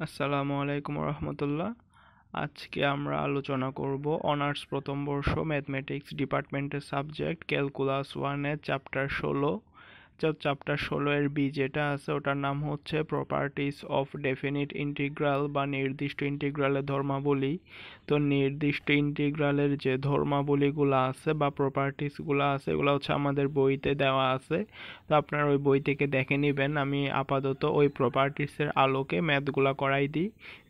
আসসালামু আলাইকুম রহমতুল্লাহ। আজকে আমরা আলোচনা করব অনার্স প্রথম বর্ষ ম্যাথমেটিক্স ডিপার্টমেন্টের সাবজেক্ট ক্যালকুলাস ওয়ানের চ্যাপ্টার 16। চ্যাপ্টার 16 এর বি যেটা আছে ওটার নাম হচ্ছে প্রপার্টিস অফ ডেফিনিট ইন্টিগ্রাল বা নির্দিষ্ট ইন্টিগ্রালের ধর্মাবলী। তো নির্দিষ্ট ইন্টিগ্রালের যে ধর্মাবলীগুলো আছে বা প্রপার্টিসগুলো আছে এগুলো হচ্ছে আমাদের বইতে দেওয়া আছে। তো আপনারা ওই বই থেকে দেখে নেবেন। আমি আপাতত ওই প্রপার্টিসের আলোকে ম্যাথগুলো করাই দিই।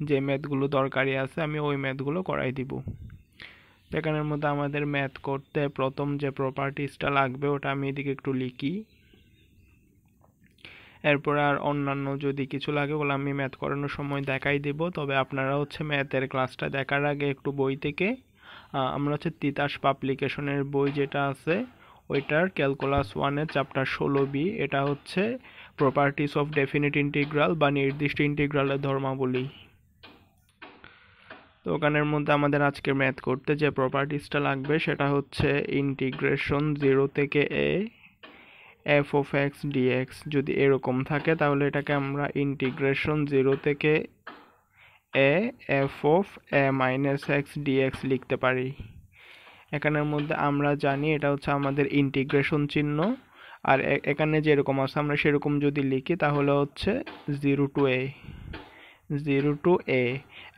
যে ম্যাথগুলো দরকারি আছে আমি ওই ম্যাথগুলো করাই দিব। এখানের মধ্যে আমাদের ম্যাথ করতে প্রথম যে প্রপার্টিসটা লাগবে ওটা আমি এদিকে একটু লিখি। এরপর আর অন্যান্য যদি কিছু লাগে ওগুলো আমি ম্যাথ করানোর সময় দেখাই দেব। তবে আপনারা হচ্ছে ম্যাথের ক্লাসটা দেখার আগে একটু বই থেকে আমরা হচ্ছে তিতাস পাবলিকেশনের বই যেটা আছে ওইটার ক্যালকুলাস ওয়ানের চ্যাপ্টার 16 বি, এটা হচ্ছে প্রপার্টিস অফ ডেফিনিট ইন্টিগ্রাল বা নির্দিষ্ট ইন্টিগ্রালের ধর্মাবলী। তো ওখানের মধ্যে আমাদের আজকে ম্যাথ করতে যে প্রপার্টিসটা লাগবে সেটা হচ্ছে ইন্টিগ্রেশন 0 থেকে a F of x dx. যদি এরকম থাকে তাহলে এটাকে আমরা ইন্টিগ্রেশন 0 থেকে a f of A minus x dx লিখতে পারি। এখানের মধ্যে আমরা জানি এটা হচ্ছে আমাদের ইন্টিগ্রেশন চিহ্ন, আর এখানে যেরকম আছে আমরা সেরকম যদি লিখি তাহলে হচ্ছে 0 to a।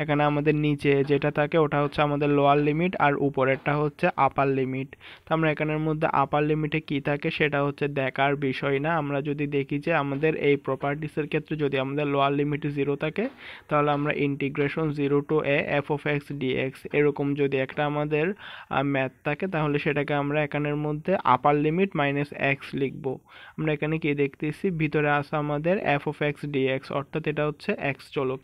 এখানে আমাদের নিচে যেটা থাকে ওটা হচ্ছে আমাদের লোয়ার লিমিট আর উপরেরটা হচ্ছে আপার লিমিট। তো আমরা এখানের মধ্যে আপার লিমিটে কি থাকে সেটা হচ্ছে দেখার বিষয় না। আমরা যদি দেখি যে আমাদের এই প্রপার্টিসের ক্ষেত্রে যদি আমাদের লোয়ার লিমিটে 0 থাকে তাহলে আমরা integration 0 to a F of x dx এরকম যদি একটা আমাদের ম্যাথ থাকে তাহলে সেটাকে আমরা এখানের মধ্যে আপার লিমিট মাইনাস এক্স লিখবো। আমরা এখানে কি দেখতেছি ভিতরে আছে আমাদের এফ অফ এক্স ডিএক্স, অর্থাৎ এটা হচ্ছে এক্স চলকের।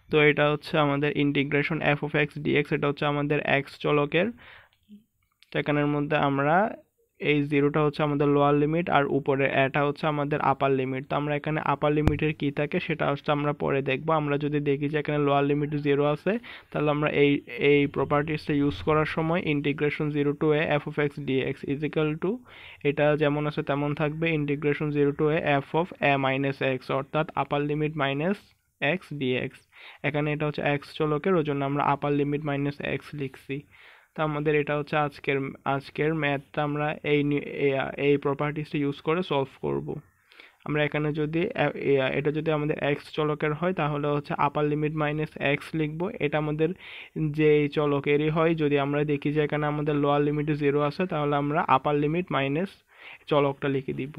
তো এটা হচ্ছে আমাদের integration f of x dx, এটা হচ্ছে আমাদের এক্স চলকের। তো এখানের মধ্যে আমরা এই জিরোটা হচ্ছে আমাদের লোয়ার লিমিট আর উপরে এটা হচ্ছে আমাদের আপার লিমিট। তো আমরা এখানে আপার লিমিটের কি থাকে সেটা হচ্ছে আমরা পরে দেখবো। আমরা যদি দেখি যে এখানে লোয়ার লিমিট 0 আছে তাহলে আমরা এই প্রপার্টিসটা ইউজ করার সময় integration 0 to a F of x dx is equal to এটা যেমন আছে তেমন থাকবে integration 0 to a F of A minus X, অর্থাৎ upper limit minus x dx. এখানে এটা হচ্ছে এক্স চলকের, ওই জন্য আমরা আপার লিমিট মাইনাস এক্স লিখছি। তো আমাদের এটা হচ্ছে আজকের ম্যাথটা আমরা এই প্রপার্টিসটা ইউজ করে সলভ করব। আমরা এখানে যদি এটা যদি আমাদের এক্স চলকের হয় তাহলে হচ্ছে আপার লিমিট মাইনাস এক্স লিখবো। এটা আমাদের যে চলকেরই হয়, যদি আমরা দেখি যে এখানে আমাদের লোয়ার লিমিটে 0 আছে তাহলে আমরা আপার লিমিট মাইনাস চলকটা লিখে দিব।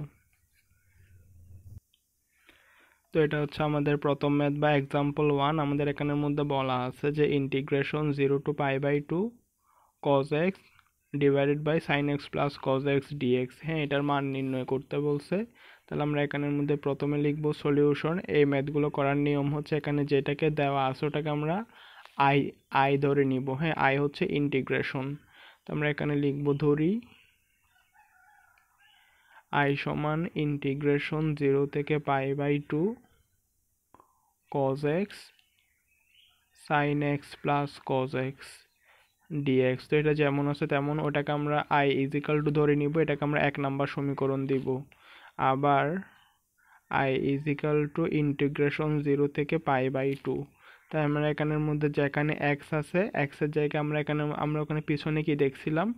তো এটা হচ্ছে আমাদের প্রথম ম্যাথ বা এক্সাম্পল 1। আমাদের এখানের মধ্যে বলা আছে যে integration 0 to π/2 cos x divided by sine x plus cos x dx. হ্যাঁ, এটার মান নির্ণয় করতে বলছে। তাহলে আমরা এখানের মধ্যে প্রথমে লিখব সলিউশন। এই ম্যাথগুলো করার নিয়ম হচ্ছে এখানে যেটাকে দেওয়া আছে ওটাকে আমরা আই আই ধরে নিব। হ্যাঁ, আই হচ্ছে ইন্টিগ্রেশন। তো আমরা এখানে লিখব ধরি আই সমান ইন্টিগ্রেশন 0 থেকে π/2 cos x sine x plus cos x dx. তো এটা যেমন আছে তেমন, ওটাকে আমরা আই ইজিক্যাল টু ধরে নিব, এটাকে আমরা 1 নম্বর সমীকরণ দিব। আবার আই ইজিক্যাল টু ইন্টিগ্রেশন 0 থেকে π/2। তাই আমরা এখানের মধ্যে যেখানে এক্স আছে এক্সের জায়গায় আমরা ওখানে পিছনে কি দেখছিলাম,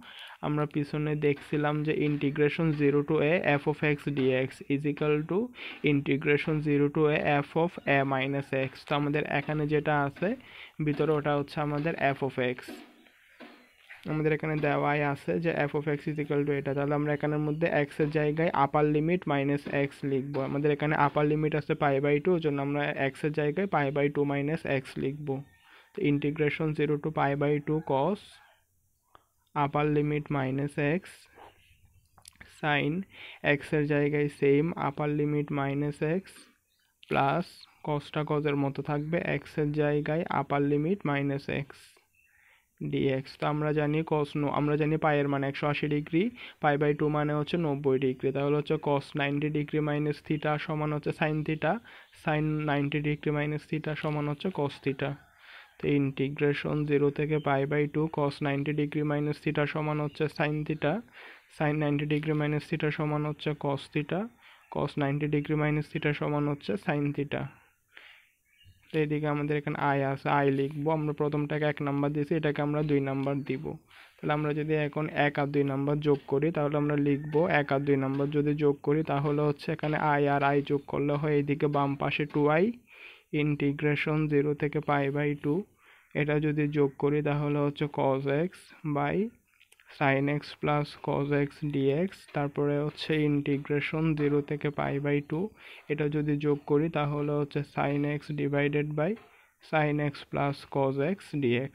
আমরা পিছনে দেখছিলাম যে integration 0 to a F of x dx is equal to integration 0 to a F of A minus x. তো আমাদের এখানে যেটা আছে ভিতরে ওটা হচ্ছে আমাদের এফ অফ এক্স। আমাদের এখানে দেওয়াই আছে যে f of x is equal to এটা। তাহলে আমরা এখানের মধ্যে এক্স এর জায়গায় আপার লিমিট মাইনাস এক্স লিখবো। আমাদের এখানে আপার লিমিট আছে π/2, ওই জন্য আমরা এক্স এর জায়গায় π/2 মাইনাস এক্স লিখবো। তো integration 0 to π/2 cos upper limit minus X sine X এর জায়গায় same upper limit minus X plus কসটা কজের মতো থাকবে, এক্স এর জায়গায় upper limit minus x dx. তো আমরা জানি পায়ের মানে 180 ডিগ্রি, π/2 মানে হচ্ছে 90 ডিগ্রি। তাহলে হচ্ছে cos 90 ডিগ্রি মাইনাস থিটা সমান হচ্ছে sine theta, sine 90 degree minus theta সমান হচ্ছে cos থিটা। তো ইন্টিগ্রেশন 0 থেকে π/2 cos 90 ডিগ্রি মাইনাস থিটা সমান হচ্ছে sine theta, sine 90 degree minus theta সমান হচ্ছে cos theta. cos 90 degree minus theta সমান হচ্ছে সাইন থিটা। তো এদিকে আমাদের এখানে আই আছে, আই লিখবো। আমরা প্রথমটাকে 1 নাম্বার দিয়েছি, এটাকে আমরা 2 নাম্বার দিব। তাহলে আমরা যদি এখন 1 আর 2 নাম্বার যোগ করি তাহলে আমরা লিখবো 1 আর 2 নাম্বার যদি যোগ করি তাহলে হচ্ছে এখানে আই আর আই যোগ করলে হয় এইদিকে বাম পাশে 2i ইন্টিগ্রেশন 0 থেকে π/2। এটা যদি যোগ করি তাহলে হচ্ছে cos x by sin x plus cos x dx। তারপরে হচ্ছে ইন্টিগ্রেশন 0 থেকে π/2। এটা যদি যোগ করি তাহলে হচ্ছে sin x divided by sin x plus cos x dx।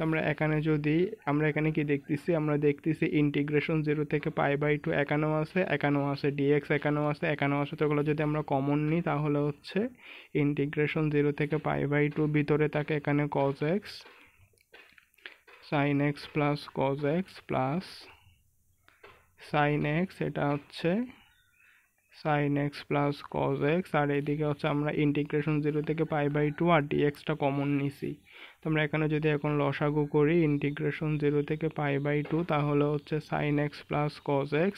আমরা এখানে কি দেখতেছি, আমরা দেখতেছি ইন্টিগ্রেশন 0 থেকে π/2 এখানেও আছে dx এখানেও আছে। তো এগুলো যদি আমরা কমন নিই তাহলে হচ্ছে ইন্টিগ্রেশন 0 থেকে π/2 ভিতরে থাকে এখানে cos x sin x plus cos x plus sin x, এটা হচ্ছে sin x plus cos x, আর এদিকে হচ্ছে আমরা ইন্টিগ্রেশন 0 থেকে π/2 আর dxটা কমন নিছি। তোমরা এখানে যদি এখন লসাগু করি ইন্টিগ্রেশন 0 থেকে π/2 তাহলে হচ্ছে sin x plus cos x,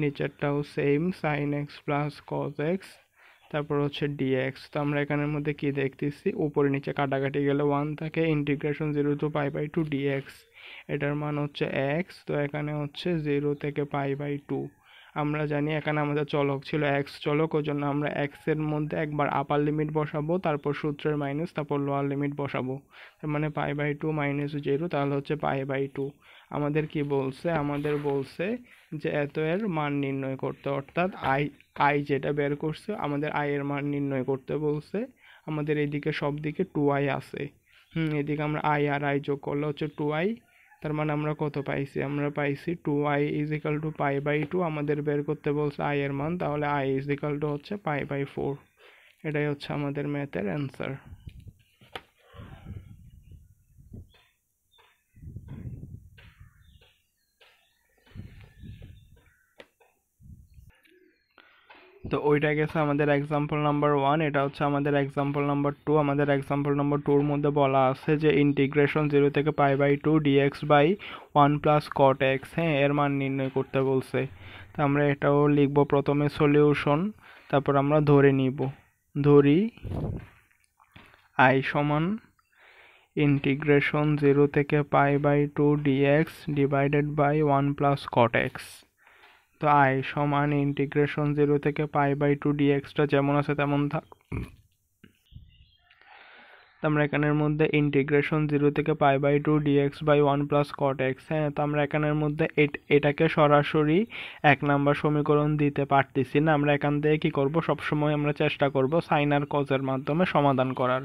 নিচেরটাও same sin x plus cos x, তারপর হচ্ছে dx। তো আমরা এখানের মধ্যে কি দেখতেছি, উপরে নিচে কাটাকাটি গেলে 1 থাকে, ইন্টিগ্রেশন 0 to π/2 dx, এটার মান হচ্ছে x। তো এখানে হচ্ছে 0 থেকে π/2। আমরা জানি এখানে আমাদের চলক ছিল x চলক, ওই জন্য আমরা x এর মধ্যে একবার আপার লিমিট বসাবো, তারপর সূত্রের মাইনাস, তারপর লোয়ার লিমিট বসাবো। তার মানে π/2 মাইনাস 0 তাহলে হচ্ছে π/2। আমাদের কি বলছে, আমাদের বলছে যে এত এর মান নির্ণয় করতে, অর্থাৎ আই যেটা বের করছে আমাদের আই এর মান নির্ণয় করতে বলছে। আমাদের এইদিকে সব দিকে 2i আছে, এদিকে আমরা আই আর আই যোগ করলে হচ্ছে 2i। তার মানে আমরা কত পাইছি, আমরা পাইছি 2i ইজ ইকাল টু π/2। আমাদের বের করতে বলছে আই এর মান, তাহলে i ইজ ইকাল টু হচ্ছে π/4। এটাই হচ্ছে আমাদের ম্যাথের অ্যান্সার। তো ওইটা গেছে আমাদের এক্সাম্পল নাম্বার 1, এটা হচ্ছে আমাদের এক্সাম্পল নাম্বার 2। আমাদের এক্সাম্পল নাম্বার 2 এর মধ্যে বলা আছে যে ইন্টিগ্রেশন 0 থেকে π/2 dx by 1 plus cot x, এর মান নির্ণয় করতে বলছে। তো আমরা এটাও লিখবো প্রথমে সলিউশন, তারপর আমরা ধরি i সমান ইন্টিগ্রেশন 0 থেকে π/2 dx divided by 1 plus cot x। তো i সমান ইন্টিগ্রেশন 0 থেকে π/2 dxটা যেমন আছে তেমন থাক। আমরা এখানের মধ্যে ইন্টিগ্রেশন 0 থেকে π/2 dx by 1 plus cot x, তো আমরা এখানের মধ্যে এটাকে সরাসরি 1 নাম্বার সমীকরণ দিতে পারতেছি না। আমরা এখান থেকে কি করব, সবসময় আমরা চেষ্টা করব সাইন আর cos এর মাধ্যমে সমাধান করার।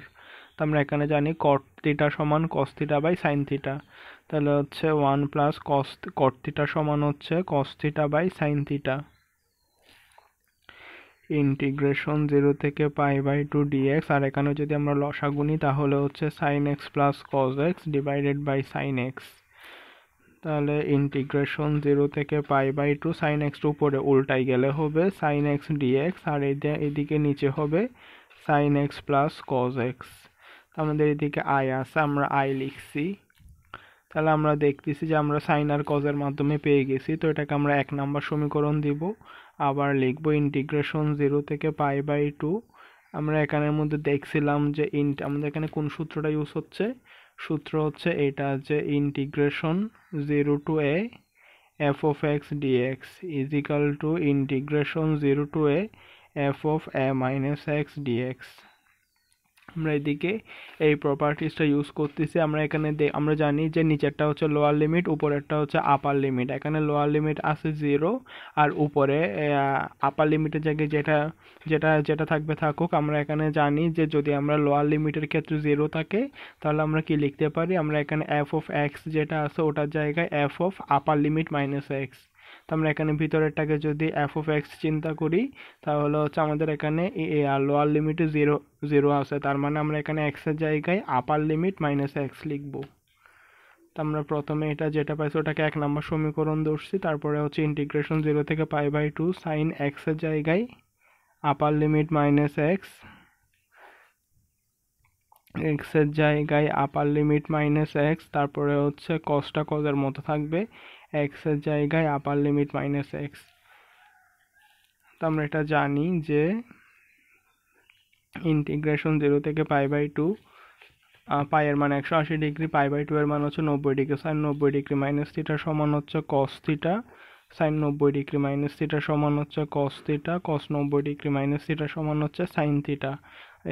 তো আমরা এখানে জানি cot থিটা সমান cos theta by sin theta, তাহলে হচ্ছে 1 প্লাস cot থিটা সমান হচ্ছে cos theta by sin theta. Integration 0 থেকে π/2 dx, আর এখানে যদি আমরা লসাগু নিই তাহলে হচ্ছে sin x plus cos x divided by sin x। তাহলে ইন্টিগ্রেশন 0 থেকে π/2 sin x উপরে উল্টাই গেলে হবে sin x dx, আর এদিকে নিচে হবে sin x plus cos x। আমাদের এদিকে i আছে, আমরা i লিখছি। তাহলে আমরা দেখতেছি যে আমরা সাইন আর cos এর মাধ্যমে পেয়ে গেছি। তো এটাকে আমরা 1 নাম্বার সমীকরণ দিব। আবার লিখবো ইন্টিগ্রেশন 0 থেকে π/2। আমরা এখানের মধ্যে দেখছিলাম যে আমাদের এখানে কোন সূত্রটা ইউজ হচ্ছে, সূত্র হচ্ছে এটা যে integration 0 to a f of x dx is equal to integration 0 to a f of a minus x dx। আমরা এদিকে এই প্রপার্টিসটা ইউজ করতেছি। আমরা এখানে আমরা জানি যে নিচেরটা হচ্ছে লোয়ার লিমিট, উপরেরটা হচ্ছে আপার লিমিট। এখানে লোয়ার লিমিট আছে 0, আর উপরে আপার লিমিটের জায়গায় যেটা থাকবে থাকুক। আমরা এখানে জানি যে যদি আমরা লোয়ার লিমিটের ক্ষেত্রে 0 থাকে তাহলে আমরা কি লিখতে পারি, আমরা এখানে f of x যেটা আছে ওটার জায়গায় f of upper limit minus x। তো আমরা এখানে ভিতরেরটাকে যদি f of x চিন্তা করি তাহলে হচ্ছে আমাদের এখানে লোয়ার লিমিটে 0 আছে, তার মানে আমরা এখানে x এর জায়গায় আপার লিমিট মাইনাস x লিখব। তো আমরা প্রথমে এটা যেটা পাইছি ওটাকে 1 নাম্বার সমীকরণ ধরছি, তারপরে হচ্ছে ইন্টিগ্রেশন 0 থেকে π/2 sin x এর জায়গায় আপার লিমিট মাইনাস x এর জায়গায় আপার লিমিট মাইনাস x, তারপরে হচ্ছে cosটা cos এর মতো থাকবে, এক্স এর জায়গায় আপার লিমিট মাইনাস এক্স। তো আমরা এটা জানি যে ইন্টিগ্রেশন 0 থেকে π/2, পাই এর মান 180 ডিগ্রি, π/2 এর মান হচ্ছে 90 degree, sine 90 degree minus theta সমান হচ্ছে cos theta, sine 90 degree minus theta সমান হচ্ছে cos theta, cos 90 degree minus theta সমান হচ্ছে সাইন থিটা।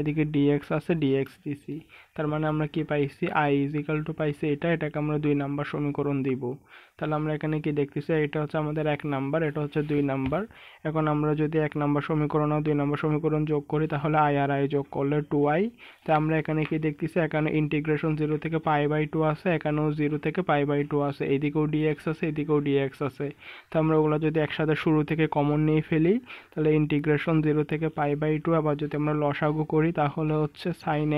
এদিকে ডিএক্স আছে, ডিএক্স দিছি। তার মানে আমরা কি পাইছি, আই ইজ ইকাল টু পাইছি এটাকে আমরা 2 নাম্বার সমীকরণ দিব। তাহলে আমরা এখানে কি দেখতেছি, এটা হচ্ছে আমাদের 1 নাম্বার, এটা হচ্ছে 2 নাম্বার। এখন আমরা যদি 1 নাম্বার সমীকরণ আর 2 নাম্বার সমীকরণ যোগ করি তাহলে আই আর আই যোগ করলে 2i। তাই আমরা এখানে কি দেখতেছি, এখানে ইন্টিগ্রেশন 0 থেকে π/2 আছে, এখানেও 0 থেকে π/2 আছে, এইদিকেও ডিএক্স আছে, এদিকেও ডিএক্স আছে। তো আমরা ওগুলো যদি একসাথে শুরু থেকে কমন নিয়ে ফেলি তাহলে ইন্টিগ্রেশন 0 থেকে π/2, আবার যদি আমরা লসাগু করি তাহলে হচ্ছে sine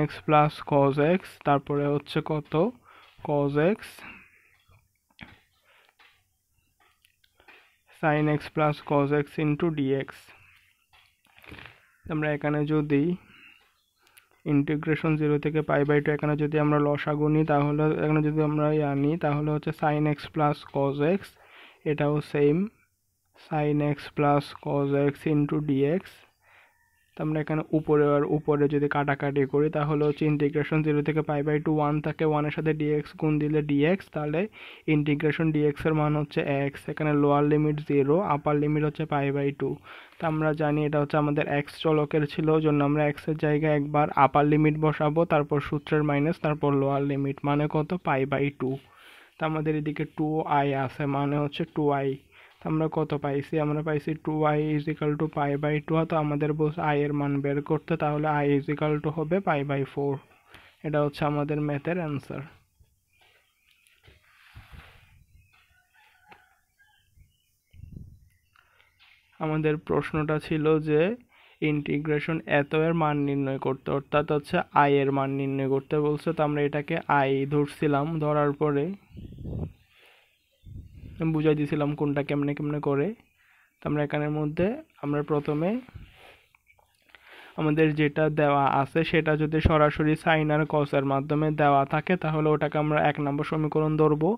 x plus cos x, তারপরে হচ্ছে কত cos x, sine x plus cos x into dx. আমরা এখানে যদি ইন্টিগ্রেশন 0 থেকে π/2 এখানে যদি আমরা লসাগু নিই তাহলে এখানে যদি আমরা আনি তাহলে হচ্ছে sine x plus cos X, এটাও same sine x plus cos x into dx. তো আমরা এখানে উপরে যদি কাটাকাটি করি তাহলে হচ্ছে ইন্টিগ্রেশন 0 থেকে π/2 1 থাকে, 1 এর সাথে ডিএক্স গুণ দিলে ডিএক্স, তাহলে ইন্টিগ্রেশন ডিএক্স এর মান হচ্ছে এক্স। এখানে লোয়ার লিমিট 0, আপার লিমিট হচ্ছে π/2। তো আমরা জানি এটা হচ্ছে আমাদের এক্স চলকের ছিল, জন্য আমরা এক্স এর জায়গায় একবার আপার লিমিট বসাবো, তারপর সূত্রের মাইনাস, তারপর লোয়ার লিমিট, মানে কত π/2। তো আমাদের এদিকে 2i আছে, মানে হচ্ছে 2i। আমরা কত পাইছি, আমরা পাইছি 2i ইজ ইকাল টু π/2। তো আমাদের বলছে i এর মান বের করতে, তাহলে i ইজ ইকাল টু হবে π/4। এটা হচ্ছে আমাদের ম্যাথের অ্যান্সার। আমাদের প্রশ্নটা ছিল যে ইন্টিগ্রেশন এত এর মান নির্ণয় করতে, অর্থাৎ হচ্ছে i এর মান নির্ণয় করতে বলছে। তো আমরা এটাকে i ধরছিলাম, ধরার পরে বুঝাই দিয়েছিলাম কোনটা কেমনে কেমনে করে। তো আমরা এখানের মধ্যে আমরা প্রথমে আমাদের যেটা দেওয়া আছে সেটা যদি সরাসরি সাইন আর কসের মাধ্যমে দেওয়া থাকে তাহলে ওটাকে আমরা 1 নম্বর সমীকরণ ধরবো,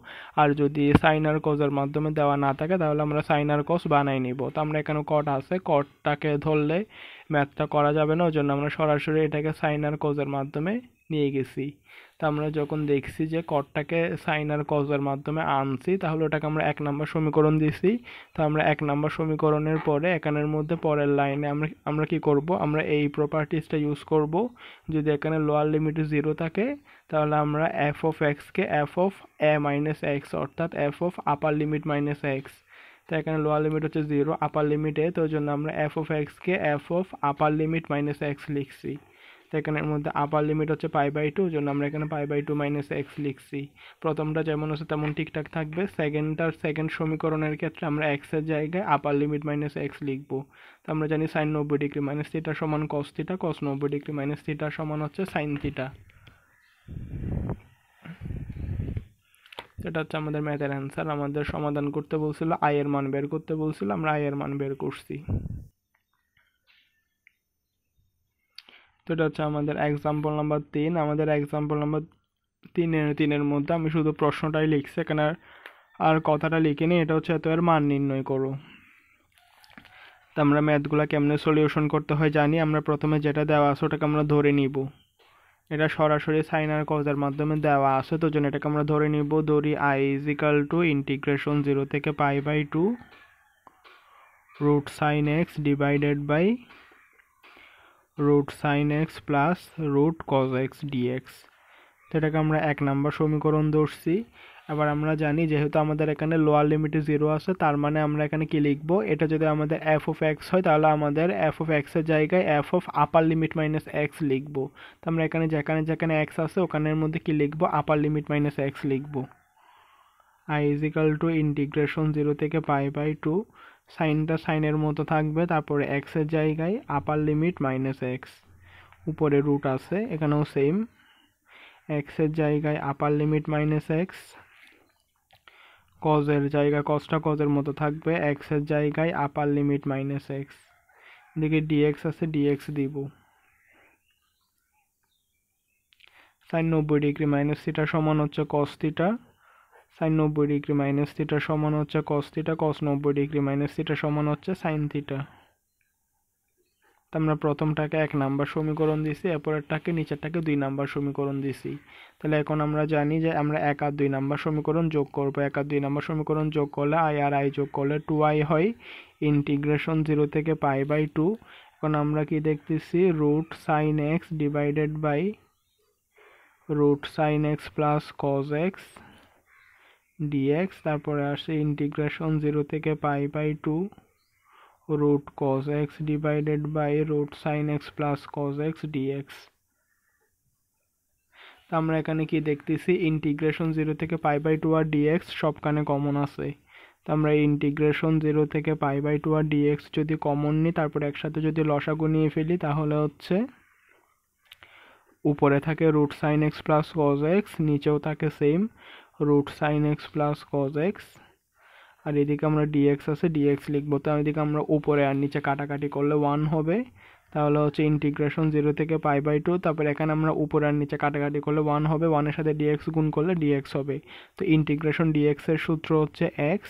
আর যদি সাইন আর কসের মাধ্যমে দেওয়া না থাকে তাহলে আমরা সাইন আর কস বানাই নিব। তো আমরা এখানে কট আছে, কটটাকে ধরলে ম্যাথটা করা যাবে না, ওই জন্য আমরা সরাসরি এটাকে সাইন আর কসের মাধ্যমে নিয়ে গেছি। তো আমরা যখন দেখছি যে কটটাকে সাইন আর কসের মাধ্যমে আনছি তাহলে ওটাকে আমরা 1 নম্বর সমীকরণ দিছি। তো আমরা 1 নম্বর সমীকরণের পরে এখানের মধ্যে পরের লাইনে আমরা কি করব, আমরা এই প্রপার্টিসটা ইউজ করব। যদি এখানে লোয়ার লিমিট 0 থাকে তাহলে আমরা এফ অফ এক্স কে F of A minus X, অর্থাৎ F of upper limit minus x. তো এখানে লোয়ার লিমিট হচ্ছে 0, আপার লিমিট এ, তো ওই জন্য আমরা এফ অফ এক্স কে F of upper limit minus x লিখছি। তো এখানের মধ্যে আপার লিমিট হচ্ছে π/2, ওই জন্য আমরা এখানে π/2 মাইনাস এক্স লিখছি। প্রথমটা যেমন আছে তেমন ঠিকঠাক থাকবে। সেকেন্ড সমীকরণের ক্ষেত্রে আমরা এক্স এর জায়গায় আপার লিমিট মাইনাস এক্স লিখবো। তো আমরা জানি সাইন 90 ডিগ্রি মাইনাস থিটা সমান cos theta, cos 90 degree minus theta সমান হচ্ছে সাইন থিটা। এটা হচ্ছে আমাদের ম্যাথের অ্যান্সার। আমাদের সমাধান করতে বলছিল, আই এর মান বের করতে বলছিল, আমরা আই এর মান বের করছি। তো এটা হচ্ছে আমাদের এক্সাম্পল নাম্বার 3। আমাদের এক্সাম্পল নাম্বার 3-এর মধ্যে আমি শুধু প্রশ্নটাই লিখছি, এখানে আর কথাটা লিখিনি। এটা হচ্ছে এত এর মান নির্ণয় করো। তো আমরা ম্যাথগুলো কেমনে সলিউশন করতে হয় জানি। আমরা প্রথমে যেটা দেওয়া আছে ওটাকে আমরা ধরে নিব। এটা সরাসরি সাইন আর কজের মাধ্যমে দেওয়া আছে, তো জন্য এটাকে আমরা ধরে নিব। ধরি i is equal to integration 0 থেকে π/2 root sine x divided by root sine x plus root cos x dx. তো এটাকে আমরা 1 নম্বর সমীকরণ ধরছি। আবার আমরা জানি যেহেতু আমাদের এখানে লোয়ার লিমিটে 0 আছে, তার মানে আমরা এখানে কি লিখব, এটা যদি আমাদের এফ অফ এক্স হয় তাহলে আমাদের এফ অফ এক্স এর জায়গায় F of upper limit minus x লিখব। তো আমরা এখানে যেখানে এক্স আছে ওখানের মধ্যে কি লিখব, আপার লিমিট মাইনাস এক্স লিখব। i is equal to integration 0 থেকে π/2, সাইনটা সাইনের মতো থাকবে, তারপরে এক্স এর জায়গায় আপার লিমিট মাইনাস এক্স, উপরে রুট আছে, এখানেও সেম, এক্স এর জায়গায় আপার লিমিট মাইনাস এক্স, কজের জায়গায় কজটা কজের মতো থাকবে, এক্স এর জায়গায় আপার লিমিট মাইনাস এক্স, এদিকে ডিএক্স আছে, ডিএক্স দিব। সাইন 90 ডিগ্রি মাইনাস থিটা সমান হচ্ছে cos theta, sine 90 degree minus theta সমান হচ্ছে cos theta, cos 90 degree minus theta সমান হচ্ছে সাইন থিটা। আমরা প্রথমটাকে 1 নাম্বার সমীকরণ দিছি, এরপরেরটাকে নিচেরটাকে 2 নাম্বার সমীকরণ দিছি। তাহলে এখন আমরা জানি যে আমরা 1 আর 2 নাম্বার সমীকরণ যোগ করব। 1 আর 2 নাম্বার সমীকরণ যোগ করলে i আর i যোগ করলে 2i হয়, ইন্টিগ্রেশন 0 থেকে π/2। এখন আমরা কি দেখতেছি, root sine x divided by root sine x plus cos x dx, তারপরে আসে ইন্টিগ্রেশন 0 থেকে π/2 root cos x divided by root sin x plus cos x dx। আমরা এখানে কি দেখতেছি, ইন্টিগ্রেশন 0 থেকে π/2 আর dx সবখানে কমন আছে। তো আমরা ইন্টিগ্রেশন 0 থেকে π/2 আর dx যদি কমন নিই, তারপর একসাথে যদি লসাগু নিয়ে ফেলি, তাহলে হচ্ছে উপরে থাকে root sine x plus cos X, নিচেও থাকে same root sine x plus cos X, আর এদিকে আমরা dx আছে dx লিখবো। তো এদিকে আমরা উপরে আর নিচে কাটাকাটি করলে 1 হবে, তাহলে হচ্ছে ইন্টিগ্রেশন 0 থেকে π/2, তারপর এখানে আমরা উপরে আর নিচে কাটাকাটি করলে 1 হবে, 1 এর সাথে dx গুণ করলে dx হবে। তো ইন্টিগ্রেশন dx এর সূত্র হচ্ছে x,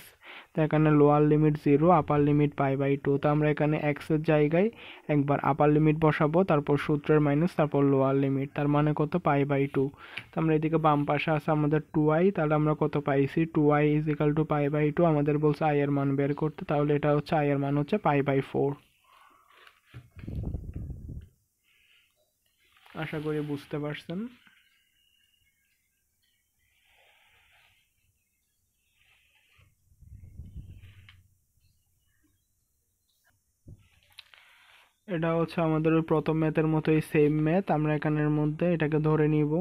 তো এখানে লোয়ার লিমিট 0, আপার লিমিট π/2। তো আমরা এখানে x এর জায়গায় একবার আপার লিমিট বসাবো, তারপর সূত্রের মাইনাস, তারপর লোয়ার লিমিট, তার মানে কত, π/2। তো আমরা এদিকে বাম পাশে আছে আমাদের 2i, তাহলে আমরা কত পাইছি, 2i ইজ ইকাল টু π/2। আমাদের বলছে i এর মান বের করতে, তাহলে এটা হচ্ছে i এর মান হচ্ছে π/4। আশা করি বুঝতে পারছেন। এটা হচ্ছে আমাদের ওই প্রথম ম্যাথের মতোই সেম ম্যাথ। আমরা এখানের মধ্যে এটাকে ধরে নিব।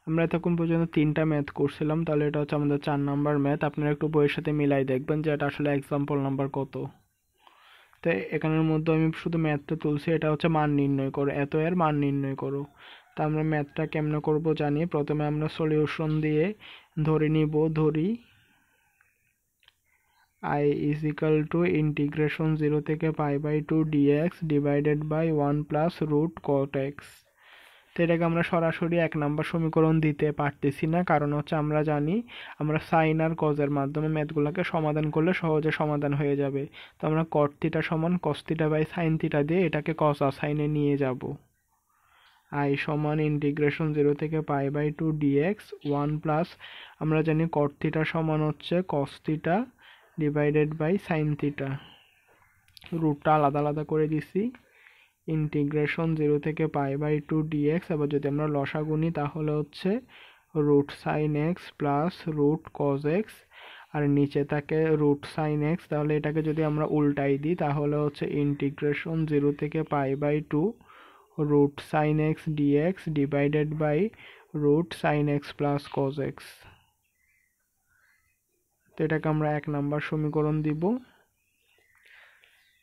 আমরা এতক্ষণ পর্যন্ত 3টা ম্যাথ করছিলাম, তাহলে এটা হচ্ছে আমাদের 4 নাম্বার ম্যাথ। আপনারা একটু বইয়ের সাথে মিলাই দেখবেন যে এটা আসলে এক্সাম্পল নাম্বার কত। তো এখানের মধ্যে আমি শুধু ম্যাথটা তুলছি, এটা হচ্ছে মান নির্ণয় করো, এত এর মান নির্ণয় করো। তা আমরা ম্যাথটা কেমনে করব জানি। প্রথমে আমরা সলিউশন দিয়ে ধরে নিব, ধরি I is equal to integration 0 থেকে π/2 dx divided by 1 plus root cot x। তো এটাকে আমরা সরাসরি 1 নাম্বার সমীকরণ দিতে পারতেছি না, কারণ হচ্ছে আমরা জানি আমরা সাইন আর কজের মাধ্যমে ম্যাথগুলোকে সমাধান করলে সহজে সমাধান হয়ে যাবে। তো আমরা কট থিটা সমান cos theta by sine theta দিয়ে এটাকে কস আর সাইনে নিয়ে যাব। I সমান ইন্টিগ্রেশন 0 থেকে π/2 dx 1 প্লাস, আমরা জানি কট থিটা সমান হচ্ছে cos theta divided by sine theta, রুটটা আলাদা আলাদা করে দিছি, ইন্টিগ্রেশন 0 থেকে π/2 dx। আবার যদি আমরা লসাগু নিই, তাহলে হচ্ছে root sine x plus root cos X, আর নিচে থাকে রুট সাইন এক্স। তাহলে এটাকে যদি আমরা উল্টাই দিই, তাহলে হচ্ছে ইন্টিগ্রেশন 0 থেকে π/2 root sine X dx divided by root sine x plus cos X. তো এটাকে আমরা 1 নাম্বার সমীকরণ দিব।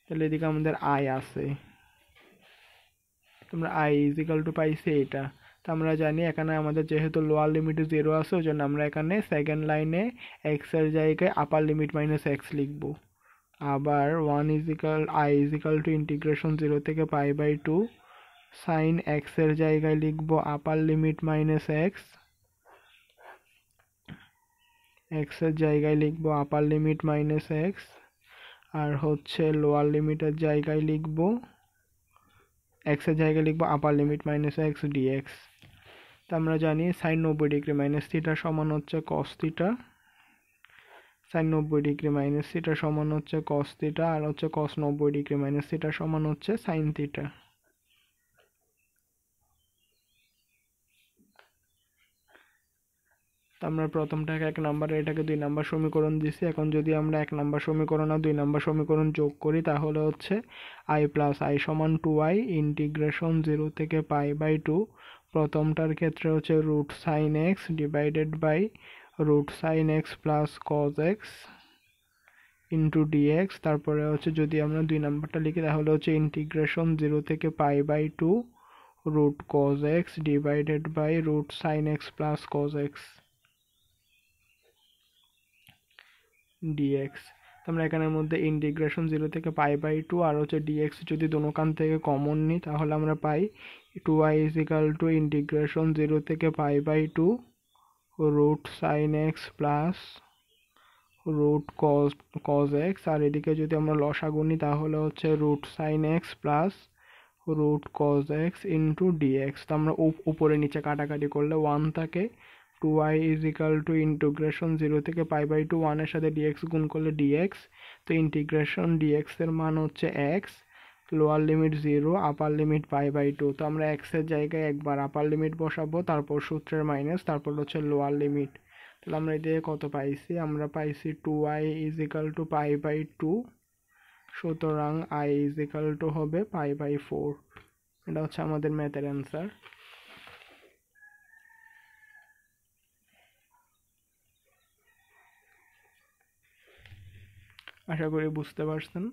তাহলে এদিকে আমাদের i আছে, তোমরা i ইজ ইকাল টু পাইছি এটা। তো আমরা জানি এখানে আমাদের যেহেতু লোয়ার লিমিটে 0 আছে, ওই জন্য আমরা এখানে সেকেন্ড লাইনে x এর জায়গায় আপার লিমিট মাইনাস x লিখব। আবার 1 is equal i is equal to integration 0 থেকে π/2 সাইন x এর জায়গায় লিখব আপার লিমিট মাইনাস x, x এর জায়গায় লিখব আপার লিমিট মাইনাস x, আর হচ্ছে লোয়ার লিমিটের জায়গায় লিখব x এর জায়গায় লিখব আপার লিমিট মাইনাস x dx। তো আমরা জানি সাইন 90 ডিগ্রি মাইনাস থিটা সমান হচ্ছে cos theta, sine 90 degree minus theta সমান হচ্ছে কস থিটা, আর হচ্ছে কস 90 ডিগ্রি মাইনাস থিটা সমান হচ্ছে সাইন থিটা। তো আমরা প্রথমটাকে 1 নাম্বার, এটাকে 2 নাম্বার সমীকরণ দিছি। এখন যদি আমরা 1 নাম্বার সমীকরণ আর 2 নাম্বার সমীকরণ যোগ করি, তাহলে হচ্ছে i প্লাস i সমান 2i ইন্টিগ্রেশন 0 থেকে π/2, প্রথমটার ক্ষেত্রে হচ্ছে root sine x divided by root sine x plus cos x into dx. তারপরে হচ্ছে যদি আমরা 2 নাম্বারটা লিখি, তাহলে হচ্ছে ইন্টিগ্রেশন 0 থেকে π/2 root cos X divided by root sine x plus cos X dx। তো আমরা এখানের মধ্যে ইন্টিগ্রেশন 0 থেকে π/2 আর হচ্ছে dx যদি দোনো কান থেকে কমন নিই তাহলে আমরা পাই 2y = ইন্টিগ্রেশন 0 থেকে π/2 root sine x plus root cos X, আর এদিকে যদি আমরা লসাগু নিই তাহলে হচ্ছে root sine x plus root cos x into dx. তো আমরা উপরে নিচে কাটাকাটি করলে 1 থাকে, 2y = ইন্টিগ্রেশন 0 থেকে π/2 1-এর সাথে ডিএক্স গুণ করলে ডিএক্স। তো ইন্টিগ্রেশন ডিএক্স এর মান হচ্ছে X, lower limit 0, upper limit π/2। তো আমরা এক্সের জায়গায় একবার আপার লিমিট বসাবো, তারপর সূত্রের মাইনাস, তারপর হচ্ছে লোয়ার লিমিট। তাহলে আমরা এদিকে কত পাইছি, আমরা পাইছি 2y = π/2, সুতরাং i = হবে π/4। এটা হচ্ছে আমাদের ম্যাথের অ্যান্সার। আশা করি বুঝতে পারছেন।